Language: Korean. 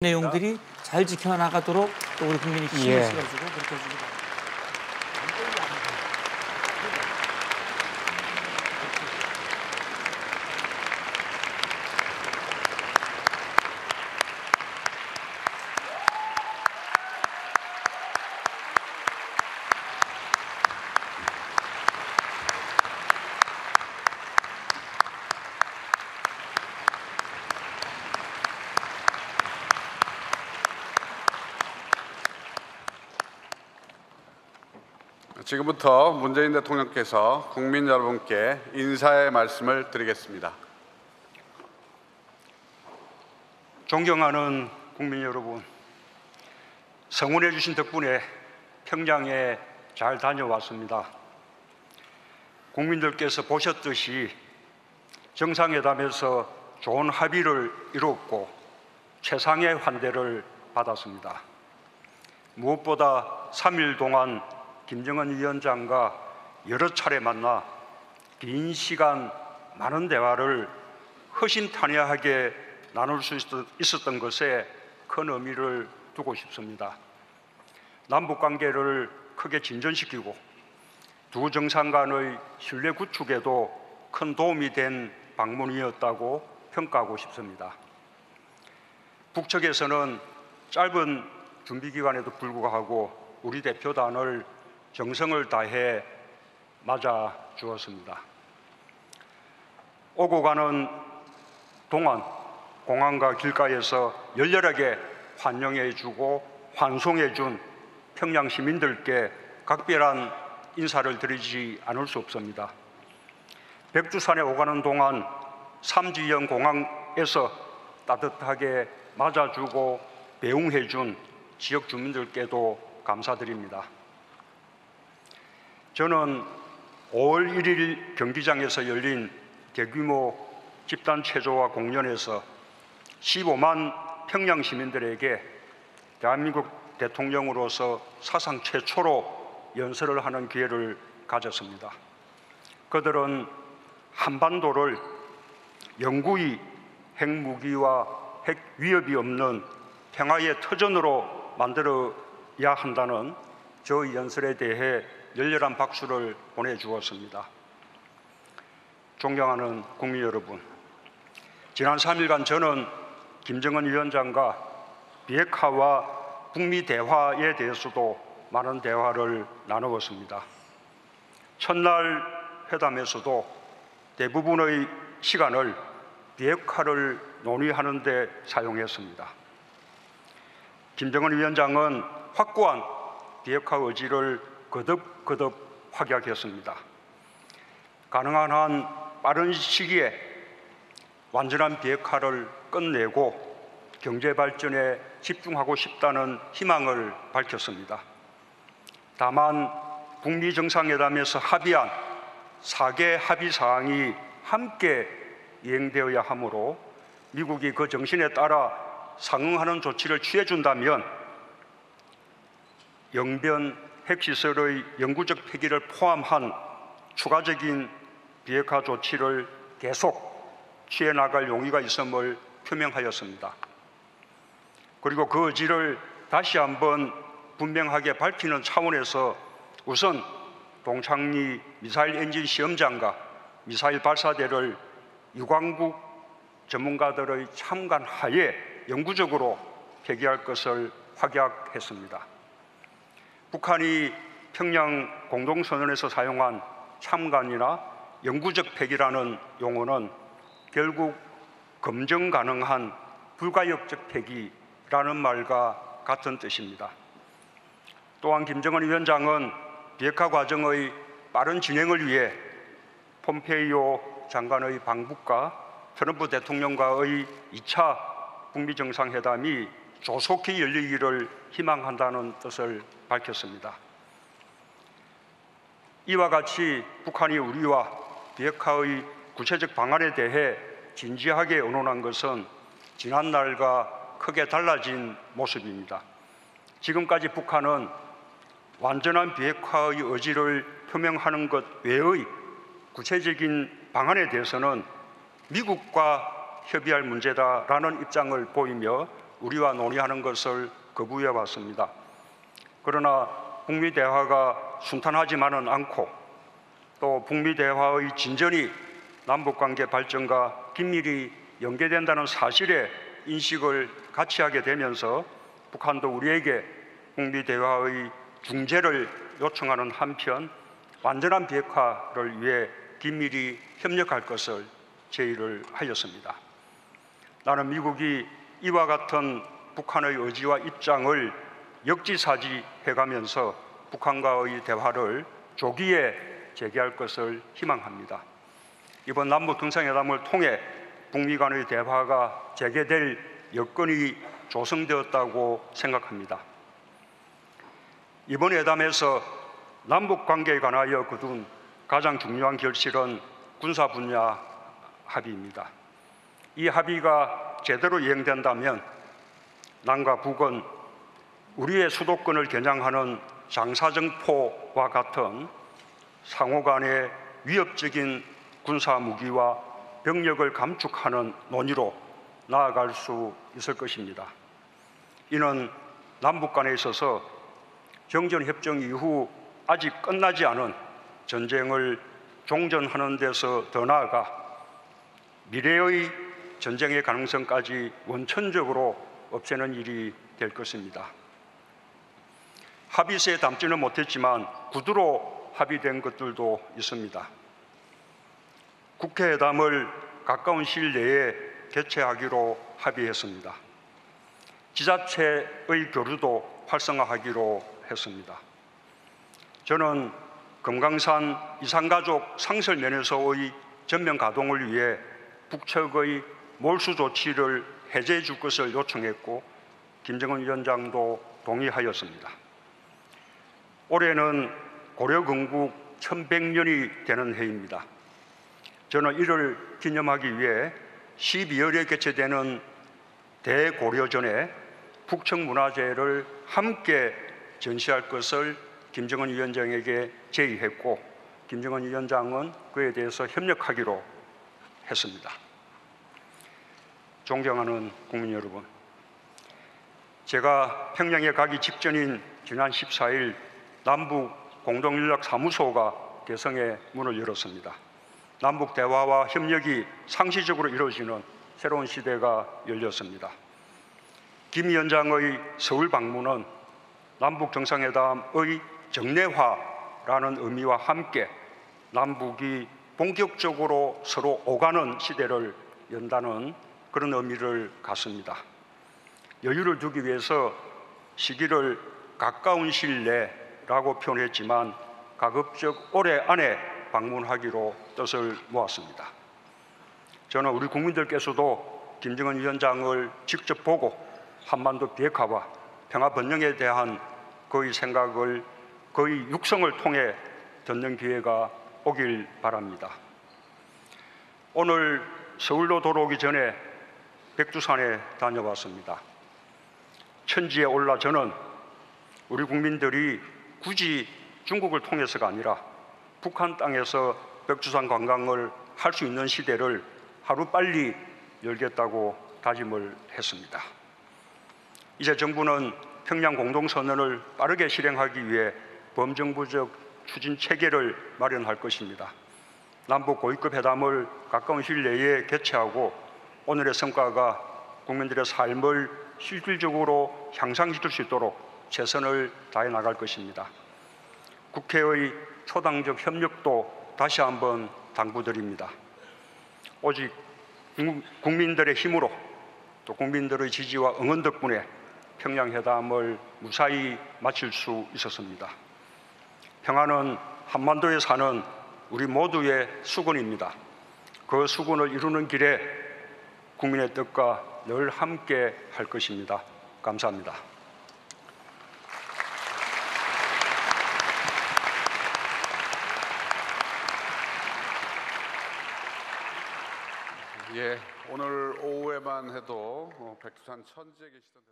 내용들이 잘 지켜나가도록 또 우리 국민이 힘을 실어주고 그렇게 해주기 바랍니다. 지금부터 문재인 대통령께서 국민 여러분께 인사의 말씀을 드리겠습니다. 존경하는 국민 여러분, 성원해 주신 덕분에 평양에 잘 다녀왔습니다. 국민들께서 보셨듯이 정상회담에서 좋은 합의를 이뤘고 최상의 환대를 받았습니다. 무엇보다 3일 동안 김정은 위원장과 여러 차례 만나 긴 시간 많은 대화를 허심탄회하게 나눌 수 있었던 것에 큰 의미를 두고 싶습니다. 남북관계를 크게 진전시키고 두 정상 간의 신뢰 구축에도 큰 도움이 된 방문이었다고 평가하고 싶습니다. 북측에서는 짧은 준비 기간에도 불구하고 우리 대표단을 정성을 다해 맞아 주었습니다. 오고 가는 동안 공항과 길가에서 열렬하게 환영해 주고 환송해 준 평양 시민들께 각별한 인사를 드리지 않을 수 없습니다. 백두산에 오가는 동안 삼지연 공항에서 따뜻하게 맞아주고 배웅해 준 지역 주민들께도 감사드립니다. 저는 5월 1일 경기장에서 열린 대규모 집단 체조와 공연에서 15만 평양 시민들에게 대한민국 대통령으로서 사상 최초로 연설을 하는 기회를 가졌습니다. 그들은 한반도를 영구히 핵무기와 핵 위협이 없는 평화의 터전으로 만들어야 한다는 저 연설에 대해 열렬한 박수를 보내주었습니다. 존경하는 국민 여러분, 지난 3일간 저는 김정은 위원장과 비핵화와 북미 대화에 대해서도 많은 대화를 나누었습니다. 첫날 회담에서도 대부분의 시간을 비핵화를 논의하는 데 사용했습니다. 김정은 위원장은 확고한 비핵화 의지를 거듭 확약했습니다. 가능한 한 빠른 시기에 완전한 비핵화를 끝내고 경제 발전에 집중하고 싶다는 희망을 밝혔습니다. 다만 북미 정상회담에서 합의한 4개 합의 사항이 함께 이행되어야 하므로 미국이 그 정신에 따라 상응하는 조치를 취해준다면 영변 핵시설의 영구적 폐기를 포함한 추가적인 비핵화 조치를 계속 취해나갈 용의가 있음을 표명하였습니다. 그리고 그 의지를 다시 한번 분명하게 밝히는 차원에서 우선 동창리 미사일 엔진 시험장과 미사일 발사대를 유관국 전문가들의 참관 하에 영구적으로 폐기할 것을 확약했습니다. 북한이 평양 공동선언에서 사용한 참관이나 영구적 폐기라는 용어는 결국 검증 가능한 불가역적 폐기라는 말과 같은 뜻입니다. 또한 김정은 위원장은 비핵화 과정의 빠른 진행을 위해 폼페이오 장관의 방북과 트럼프 대통령과의 2차 북미 정상회담이 조속히 열리기를 희망한다는 뜻을 밝혔습니다. 이와 같이 북한이 우리와 비핵화의 구체적 방안에 대해 진지하게 의논한 것은 지난날과 크게 달라진 모습입니다. 지금까지 북한은 완전한 비핵화의 의지를 표명하는 것 외의 구체적인 방안에 대해서는 미국과 협의할 문제다라는 입장을 보이며 우리와 논의하는 것을 거부해 왔습니다. 그러나 북미 대화가 순탄하지만은 않고 또 북미 대화의 진전이 남북관계 발전과 긴밀히 연계된다는 사실에 인식을 같이 하게 되면서 북한도 우리에게 북미 대화의 중재를 요청하는 한편 완전한 비핵화를 위해 긴밀히 협력할 것을 제의를 하였습니다. 나는 미국이 이와 같은 북한의 의지와 입장을 역지사지해가면서 북한과의 대화를 조기에 재개할 것을 희망합니다. 이번 남북 정상회담을 통해 북미 간의 대화가 재개될 여건이 조성되었다고 생각합니다. 이번 회담에서 남북 관계에 관하여 거둔 가장 중요한 결실은 군사 분야 합의입니다. 이 합의가 제대로 이행된다면 남과 북은 우리의 수도권을 겨냥하는 장사정포와 같은 상호 간의 위협적인 군사 무기와 병력을 감축하는 논의로 나아갈 수 있을 것입니다. 이는 남북 간에 있어서 정전협정 이후 아직 끝나지 않은 전쟁을 종전하는 데서 더 나아가 미래의 전쟁의 가능성까지 원천적으로 없애는 일이 될 것입니다. 합의서에 담지는 못했지만 구두로 합의된 것들도 있습니다. 국회회담을 가까운 시일 내에 개최하기로 합의했습니다. 지자체의 교류도 활성화하기로 했습니다. 저는 금강산 이산가족 상설 면에서의 전면 가동을 위해 북측의 몰수 조치를 해제해 줄 것을 요청했고 김정은 위원장도 동의하였습니다. 올해는 고려 건국 1100년이 되는 해입니다. 저는 이를 기념하기 위해 12월에 개최되는 대고려전에 북측문화재를 함께 전시할 것을 김정은 위원장에게 제의했고 김정은 위원장은 그에 대해서 협력하기로 했습니다. 존경하는 국민 여러분, 제가 평양에 가기 직전인 지난 14일 남북 공동연락사무소가 개성에 문을 열었습니다. 남북 대화와 협력이 상시적으로 이루어지는 새로운 시대가 열렸습니다. 김 위원장의 서울 방문은 남북 정상회담의 정례화라는 의미와 함께 남북이 본격적으로 서로 오가는 시대를 연다는 그런 의미를 갖습니다. 여유를 두기 위해서 시기를 가까운 시일 내라고 표현했지만 가급적 올해 안에 방문하기로 뜻을 모았습니다. 저는 우리 국민들께서도 김정은 위원장을 직접 보고 한반도 비핵화와 평화 번영에 대한 그의 생각을, 그의 육성을 통해 듣는 기회가 오길 바랍니다. 오늘 서울로 돌아오기 전에 백두산에 다녀왔습니다. 천지에 올라 저는 우리 국민들이 굳이 중국을 통해서가 아니라 북한 땅에서 백두산 관광을 할 수 있는 시대를 하루빨리 열겠다고 다짐을 했습니다. 이제 정부는 평양 공동선언을 빠르게 실행하기 위해 범정부적 추진 체계를 마련할 것입니다. 남북 고위급 회담을 가까운 시일 내에 개최하고 오늘의 성과가 국민들의 삶을 실질적으로 향상시킬 수 있도록 최선을 다해 나갈 것입니다. 국회의 초당적 협력도 다시 한번 당부드립니다. 오직 국민들의 힘으로 또 국민들의 지지와 응원 덕분에 평양회담을 무사히 마칠 수 있었습니다. 평화는 한반도에 사는 우리 모두의 수건입니다. 그 수건을 이루는 길에 국민의 뜻과 늘 함께 할 것입니다. 감사합니다. 예, 오늘 오후에만 해도 백두산 천지에 계시던